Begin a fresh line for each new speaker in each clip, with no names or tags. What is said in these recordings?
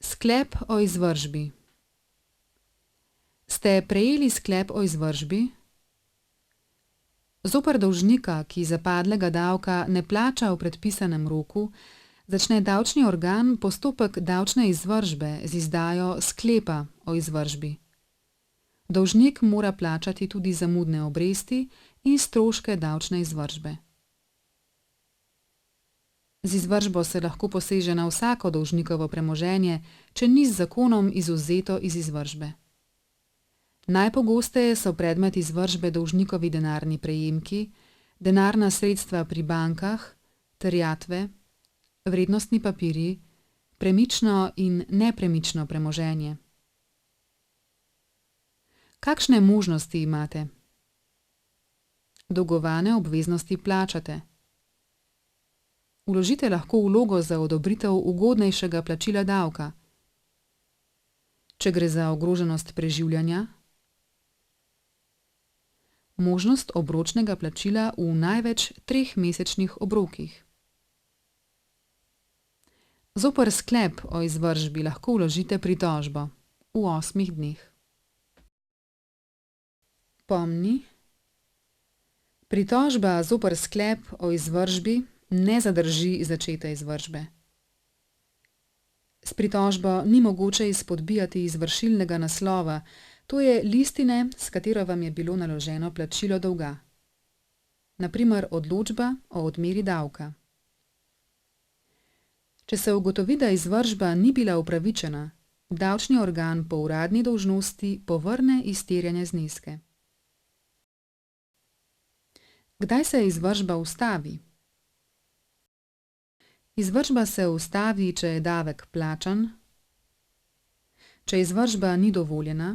Sklep o izvršbi. Ste prejeli sklep o izvršbi? Zoper dolžnika, ki zapadlega davka ne plača v predpisanem roku, začne davčni organ postopek davčne izvršbe z izdajo sklepa o izvršbi. Dolžnik mora plačati tudi zamudne obresti in stroške davčne izvršbe. Z izvršbo se lahko poseže na vsako dolžnikovo premoženje, če ni z zakonom izvzeto iz izvršbe. Najpogosteje so predmet izvršbe dolžnikovi denarni prejemki, denarna sredstva pri bankah, terjatve, vrednostni papirji, premično in nepremično premoženje. Kakšne možnosti imate? Dolgovane obveznosti plačate. Vložite lahko vlogo za odobritev ugodnejšega plačila davka. Če gre za ogroženost preživljanja, možnost obročnega plačila v največ 3 mesečnih obrokih. Zoper sklep o izvršbi lahko vložite pritožbo v 8 dneh. Pomni. Pritožba zoper sklep o izvršbi ne zadrži začete izvršbe. S pritožbo ni mogoče izpodbijati izvršilnega naslova, to je listine, s katero vam je bilo naloženo plačilo dolga. Na primer odločba o odmeri davka. Če se ugotovi, da izvršba ni bila upravičena, davčni organ po uradni dolžnosti povrne izterjane zneske. Kdaj se izvršba ustavi? Izvršba se ustavi, če je davek plačan, če izvršba ni dovoljena,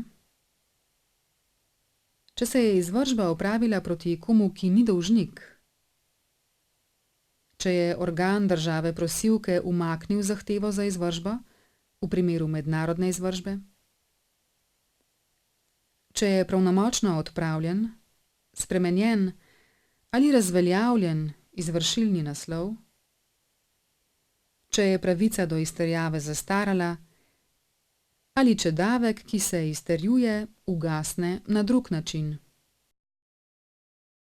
če se je izvršba opravila proti komu, ki ni dolžnik, če je organ države prosilke umaknil zahtevo za izvršbo v primeru mednarodne izvršbe, če je pravnomočno odpravljen, spremenjen ali razveljavljen izvršilni naslov, če je pravica do izterjave zastarala ali če davek, ki se izterjuje, ugasne na drug način.